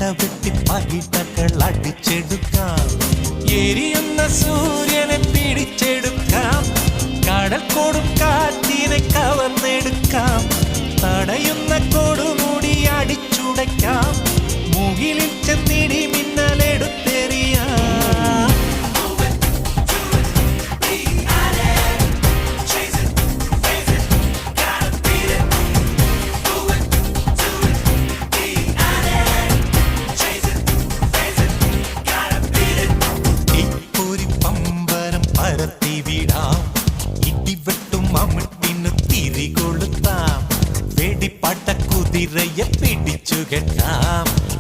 വെട്ടി പകിട്ടകൾ അടിച്ചെടുക്കാം. എരിയുന്ന സൂര്യനെ പിടിച്ചെടുക്കാം. കടൽ കൊടുങ്കാറ്റിനെ കവർന്നെടുക്കാം. തടയുന്ന കൊടുമുടി അടിച്ചുടയ്ക്കാം.